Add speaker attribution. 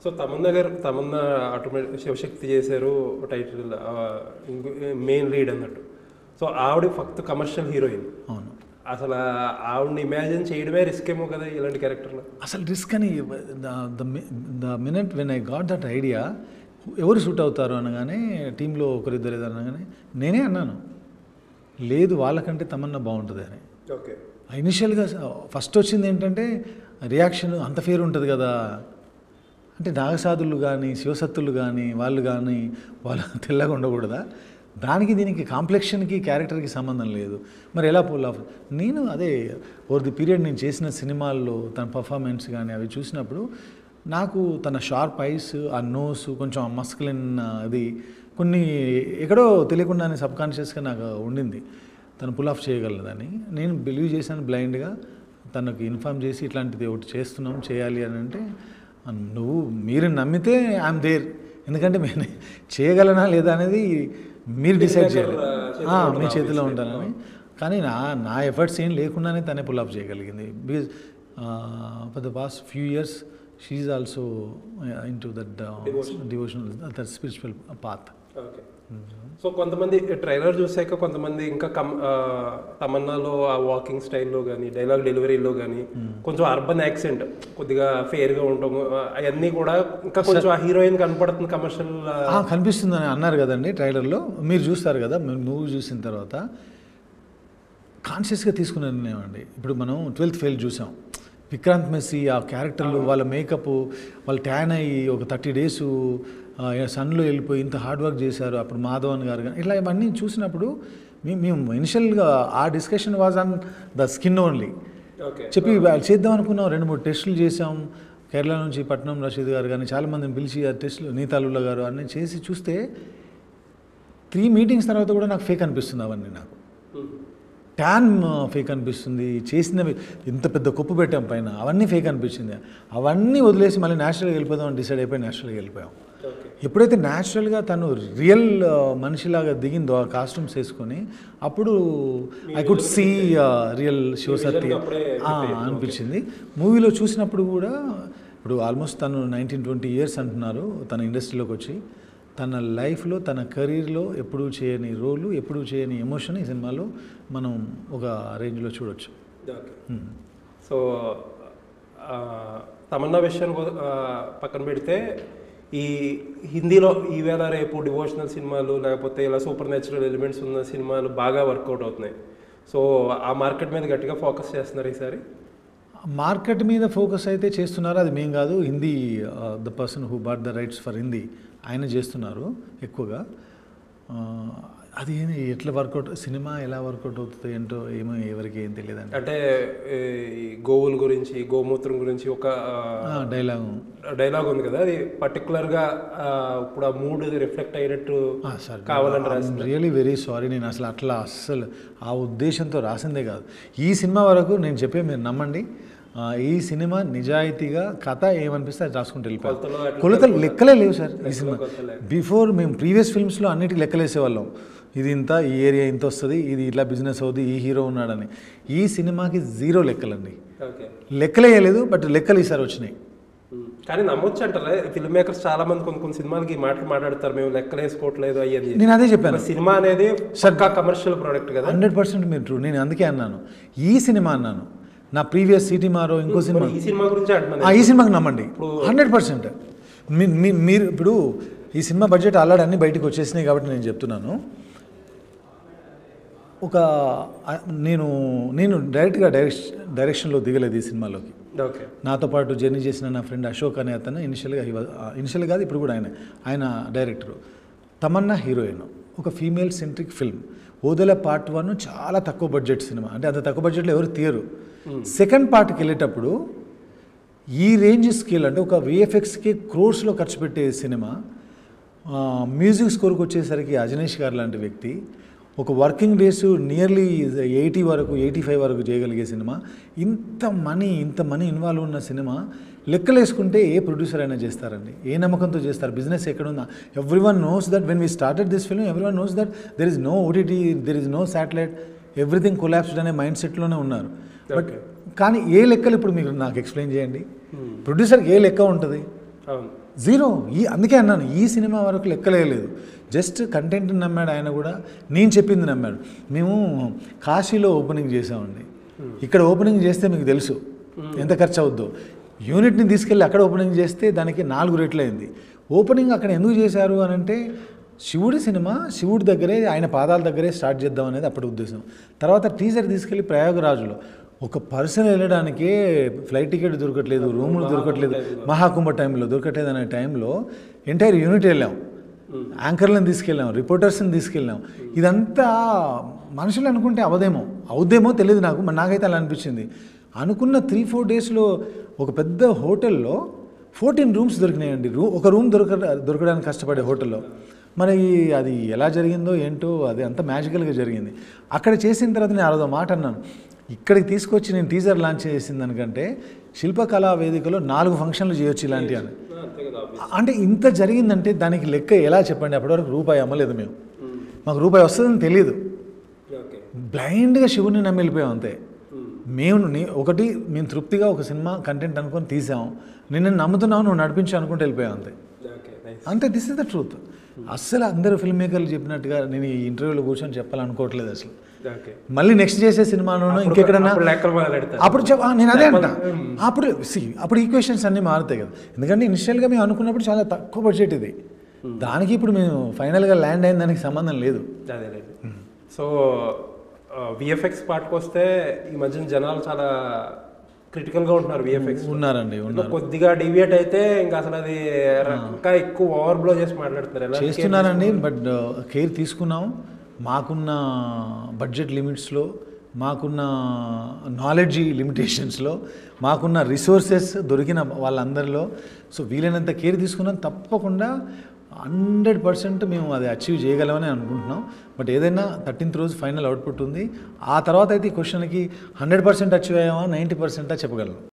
Speaker 1: So Tamannaah automatic Shivashakti చేశారు title main lead అన్నట్టు. So ఆవిడ ఫక్త్ కమర్షియల్ హీరోయిన్.
Speaker 2: అవును.
Speaker 1: అసలు ఆవిడని ఇమాజిన్ చేయడమే రిస్క్ ఏమో కదా ఇలాంటి క్యారెక్టర్లో.
Speaker 2: అసలు రిస్క్ అని the minute when I got that idea ఎవరు సూట్ అవుతారు అనగానే టీంలో ఒకరిద్దరు ఏదో అనగానే నేనే అన్నాను, లేదు వాళ్ళకంటే తమన్నా బాగుంటుంది అని.
Speaker 1: ఓకే.
Speaker 2: ఇనిషియల్గా ఫస్ట్ వచ్చింది ఏంటంటే రియాక్షన్ అంత ఫేర్ ఉంటుంది కదా అంటే నాగసాధులు కానీ శివసత్తులు కానీ వాళ్ళు తెల్లగా ఉండకూడదా, దానికి దీనికి కాంప్లెక్షన్కి క్యారెక్టర్కి సంబంధం లేదు, మరి ఎలా పుల్ ఆఫ్. నేను అదే ఓవర్ ది పీరియడ్ నేను చేసిన సినిమాల్లో తన పర్ఫార్మెన్స్ కానీ అవి చూసినప్పుడు నాకు తన షార్ప్ ఐస్, ఆ నోస్, కొంచెం ఆ మస్కులిన్ అది కొన్ని ఎక్కడో తెలియకుండానే సబ్కాన్షియస్గా నాకు ఉండింది తను పుల్ ఆఫ్ చేయగలదని. నేను బిలీవ్ చేశాను బ్లైండ్గా. తనకు ఇన్ఫార్మ్ చేసి ఇట్లాంటిది ఒకటి చేస్తున్నాం చేయాలి అని అంటే, మీరు నమ్మితే ఐఎమ్ దేర్, ఎందుకంటే నేను చేయగలనా లేదా అనేది మీరు డిసైడ్ చేయాలి, మీ చేతిలో ఉంటానని. కానీ నా ఎఫర్ట్స్ ఏం లేకుండానే తనే పుల్ ఆఫ్ చేయగలిగింది. Because for the past few years she is also into that devotional that spiritual path.
Speaker 1: Okay. So కొంతమంది ట్రైలర్ చూసాక కొంతమంది ఇంకా తమన్నాలో ఆ వాకింగ్ స్టైల్లో కానీ డైలాగ్ డెలివరీలో కానీ కొంచెం అర్బన్ యాక్సెంట్ కొద్దిగా ఫేర్గా ఉండటం అవన్నీ కూడా ఇంకా కొంచెం ఆ హీరోయిన్ కనపడుతుంది కమర్షియల్
Speaker 2: కనిపిస్తుందని అన్నారు కదండి ట్రైలర్లో. మీరు చూస్తారు కదా, మూవీ చూసిన తర్వాత కాన్షియస్గా తీసుకునే నిర్ణయం అండి. ఇప్పుడు మనం 12th ఫెయిల్ చూసాం, విక్రాంత్ మెస్సీ ఆ క్యారెక్టర్లు, వాళ్ళ మేకప్, వాళ్ళు ట్యాన్ అయ్యి ఒక 30 days సన్లో వెళ్ళిపోయి ఇంత హార్డ్ వర్క్ చేశారు. అప్పుడు మాధవన్ గారు కానీ ఇట్లా ఇవన్నీ చూసినప్పుడు మేము ఇనిషియల్గా ఆ discussion was on the skin only. చెప్పి చేద్దాం అనుకున్నాం, 2-3 టెస్టులు చేసాం. కేరళ నుంచి పట్నం రషీద్ గారు కానీ చాలామందిని పిలిచి ఆ టెస్టులు, నీతాలుల్లా గారు అన్నీ చేసి చూస్తే 3 meetings తర్వాత కూడా నాకు ఫేక్ అనిపిస్తుంది. అవన్నీ నాకు ట్యాన్ ఫేక్ అనిపిస్తుంది, చేసినవి ఇంత పెద్ద కుప్పు పెట్టాం పైన అవన్నీ ఫేక్ అనిపించింది. అవన్నీ వదిలేసి మళ్ళీ న్యాచురల్గా వెళ్ళిపోదాం అని డిసైడ్ అయిపోయి న్యాచురల్గా వెళ్ళిపోయాం. ఎప్పుడైతే న్యాచురల్గా తను రియల్ మనిషిలాగా దిగిందో ఆ కాస్ట్యూమ్స్ వేసుకొని, అప్పుడు I could see real Shivasatti అనిపించింది. మూవీలో చూసినప్పుడు కూడా ఇప్పుడు ఆల్మోస్ట్ తను 19-20 years అంటున్నారు తన ఇండస్ట్రీలోకి వచ్చి. తన లైఫ్లో తన కెరీర్లో ఎప్పుడూ చేయని రోలు, ఎప్పుడూ చేయని ఎమోషన్ ఈ సినిమాలో మనం ఒక రేంజ్లో చూడొచ్చు.
Speaker 1: సో తమన్నా విషయం పక్కన పెడితే ఈ హిందీలో ఈవేళ రేపు డివోషనల్ సినిమాలు లేకపోతే ఇలా సూపర్ న్యాచురల్ ఎలిమెంట్స్ ఉన్న సినిమాలు బాగా వర్కౌట్ అవుతున్నాయి. సో ఆ మార్కెట్ మీద గట్టిగా ఫోకస్ చేస్తున్నారు ఈసారి.
Speaker 2: మార్కెట్ మీద ఫోకస్ అయితే చేస్తున్నారు, అది మేం కాదు. Hindi the person who bought the rights for Hindi ఆయన చేస్తున్నారు ఎక్కువగా. అది ఎట్లా వర్కౌట్, సినిమా ఎలా వర్కౌట్ అవుతుంది ఏంటో ఏమో ఎవరికి ఏం తెలియదండి.
Speaker 1: అంటే గోవుల గురించి, గోమూత్రం గురించి ఒక డైలాగ్ ఉంది కదా, అది పర్టికులర్గా ఇప్పుడు ఆ మూడ్ రిఫ్లెక్ట్ అయినట్టు కావాలని రాసింది.
Speaker 2: రియలీ వెరీ సారీ, నేను అసలు అట్లా అస్సలు ఆ ఉద్దేశంతో రాసిందే కాదు. ఈ సినిమా వరకు నేను చెప్పే మీరు నమ్మండి, ఈ సినిమా నిజాయితీగా కథ ఏమనిపిస్తే అది రాసుకుంటూ వెళ్ళిపోయాం. కొలతలు లెక్కలే లేవు సార్ ఈ సినిమా. బిఫోర్ మేము ప్రీవియస్ ఫిల్మ్స్లో అన్నిటికీ లెక్కలేసేవాళ్ళం, ఇది ఇంత, ఈ ఏరియా ఇంత వస్తుంది, ఇది ఇట్లా బిజినెస్ అవుతుంది, ఈ హీరో ఉన్నాడని. ఈ సినిమాకి 0 లెక్కలండి, లెక్కలేయలేదు. బట్ లెక్కలు ఈసారి వచ్చినాయి.
Speaker 1: కానీ నమ్మొచ్చు అంటారా ఫిల్మ్ మేకర్స్ చాలా మంది కొన్ని సినిమాలకి మాట్లాడతారు, మేము లెక్కలు వేసుకోవట్లేదు అయ్యేది.
Speaker 2: నేను అదే చెప్పాను,
Speaker 1: సినిమా అనేది సర్కా కమర్షియల్ ప్రోడక్ట్ కదా.
Speaker 2: 100% మీరు ట్రూ. నేను అందుకే అన్నాను ఈ సినిమా అన్నాను. నా ప్రీవియస్ సిటీ మారో ఇంకో సినిమా,
Speaker 1: ఈ సినిమా గురించి
Speaker 2: ఈ సినిమాకి నమ్మండి 100%. మీరు ఇప్పుడు ఈ సినిమా బడ్జెట్ ఆల్రెడీ అన్నీ బయటకు వచ్చేసినాయి కాబట్టి నేను చెప్తున్నాను. ఒక నేను డైరెక్ట్గా డైరెక్షన్లో దిగలేదు ఈ సినిమాలోకి. నాతో పాటు జర్నీ చేసిన నా ఫ్రెండ్ అశోక్ అనే అతను ఇనిషియల్ కాదు ఇప్పుడు కూడా ఆయన డైరెక్టరు. తమన్నా హీరోయిన్. ఒక female centric film. Odela part 1 చాలా తక్కువ బడ్జెట్ సినిమా, అంటే అంత తక్కువ బడ్జెట్లో ఎవరు తీయరు. సెకండ్ పార్ట్కి వెళ్ళేటప్పుడు ఈ రేంజ్ స్కేల్, అంటే ఒక విఎఫ్ఎక్స్కి క్రోర్స్లో ఖర్చు పెట్టే సినిమా, మ్యూజిక్ స్కోర్కి వచ్చేసరికి అజనీష్ గారు లాంటి వ్యక్తి, ఒక వర్కింగ్ డేస్ నియర్లీ 85 వరకు చేయగలిగే సినిమా, ఇంత మనీ ఇన్వాల్వ్ ఉన్న సినిమా లెక్కలేసుకుంటే ఏ ప్రొడ్యూసర్ అయినా చేస్తారండి, ఏ నమ్మకంతో చేస్తారు? బిజినెస్ ఎక్కడుందా? Everyone knows that when we started this film, everyone knows that there is no OTT, there is no satellite, everything collapsed అనే మైండ్ సెట్లోనే ఉన్నారు. బట్ కానీ ఏ లెక్కలు ఇప్పుడు మీరు నాకు ఎక్స్ప్లెయిన్ చేయండి. ప్రొడ్యూసర్కి ఏ లెక్క ఉంటుంది?
Speaker 1: అవును.
Speaker 2: జీరో. అందుకే అన్నాను ఈ సినిమా వరకు లెక్కలేదు. జస్ట్ కంటెంట్ని నమ్మాడు ఆయన కూడా, నేను చెప్పింది నమ్మాడు. మేము కాశీలో ఓపెనింగ్ చేసామండి. ఇక్కడ ఓపెనింగ్ చేస్తే మీకు తెలుసు ఎంత ఖర్చు అవుద్దో. యూనిట్ని తీసుకెళ్ళి అక్కడ ఓపెనింగ్ చేస్తే దానికి 4 రెట్లు అయింది. ఓపెనింగ్ అక్కడ ఎందుకు చేశారు అని అంటే శివుడి సినిమా శివుడి దగ్గరే, ఆయన పాదాల దగ్గరే స్టార్ట్ చేద్దాం అనేది అప్పటి ఉద్దేశం. తర్వాత టీజర్ తీసుకెళ్ళి ప్రయాగరాజులో ఒక పర్సన్ వెళ్ళడానికే ఫ్లైట్ టికెట్ దొరకట్లేదు, రూములు దొరకట్లేదు, మహాకుంభ టైంలో దొరకట్లేదు అనే టైంలో ఎంటైర్ యూనిట్ వెళ్ళాం, యాంకర్లను తీసుకెళ్ళాం, రిపోర్టర్స్ని తీసుకెళ్ళాం. ఇదంతా మనుషులు అనుకుంటే అవుద్దేమో తెలియదు నాకు, మరి నాకైతే అలా అనిపించింది. అనుకున్న 3-4 డేస్లో ఒక పెద్ద హోటల్లో 14 రూమ్స్ దొరికినాయండి. ఒక రూమ్ దొరకడానికి కష్టపడే హోటల్లో. మరి అది ఎలా జరిగిందో ఏంటో, అది అంత మ్యాజికల్గా జరిగింది. అక్కడ చేసిన తర్వాత నేను అదో మాట అన్నాను, ఇక్కడికి తీసుకొచ్చి నేను టీజర్ లాంచ్ చేసిన దానికంటే శిల్పకళా వేదికలో 4 ఫంక్షన్లు చేయొచ్చు ఇలాంటివి అని. అంటే ఇంత జరిగిందంటే దానికి లెక్క ఎలా చెప్పండి? అప్పటివరకు రూపాయి అమ్మలేదు మేము, మాకు రూపాయి వస్తుందని తెలియదు, బ్లైండ్గా శివుని నమ్మి వెళ్ళిపోయాం అంతే. మేము తృప్తిగా ఒక సినిమా కంటెంట్ అనుకొని తీసాం, నేను నమ్ముతున్నావు, నువ్వు నడిపించు అనుకుంటూ వెళ్ళిపోయాం అంతే. అంటే దిస్ ఇస్ ద ట్రూత్. అస్సలు అందరూ ఫిల్మ్ మేకర్లు చెప్పినట్టుగా నేను ఈ ఇంటర్వ్యూలో కూర్చొని చెప్పాలనుకోవట్లేదు అసలు. మళ్ళీ నెక్స్ట్ చేసే సినిమాలోనూ ఇంకెక్కడన్నా అప్పుడు నేను అదే అంటా. అప్పుడు ఈక్వేషన్స్ అన్నీ మారుతాయి కదా. ఎందుకంటే ఇనిషియల్గా మేము అనుకున్నప్పుడు చాలా తక్కువ బడ్జెట్ ఇది, దానికి ఇప్పుడు మేము ఫైనల్గా ల్యాండ్ అయిన దానికి సంబంధం లేదు.
Speaker 1: సో విఎఫ్ఎక్స్ పార్ట్కి వస్తే ఈ మధ్యన జనాలు చాలా క్రిటికల్గా ఉంటున్నారు. విఎఫ్ఎక్స్
Speaker 2: ఉన్నారండి,
Speaker 1: కొద్దిగా డీవియేట్ అయితే ఇంకా అసలు అది ఇంకా ఎక్కువ ఓవర్బ్లో చేసి మాట్లాడుతున్నారు.
Speaker 2: చేస్తున్నారండి, బట్ కేర్ తీసుకున్నాం. మాకున్న బడ్జెట్ లిమిట్స్లో, మాకున్న నాలెడ్జ్ లిమిటేషన్స్లో, మాకున్న రిసోర్సెస్ దొరికిన వాళ్ళందరిలో సో వీలైనంత కేర్ తీసుకున్నాం. తప్పకుండా 100% మేము అది అచీవ్ చేయగలమని అనుకుంటున్నాం. బట్ ఏదైనా 13th రోజు ఫైనల్ అవుట్పుట్ ఉంది. ఆ తర్వాత అయితే ఈ క్వశ్చన్కి 100% అచీవ్ అయ్యామా 90% చెప్పగలం.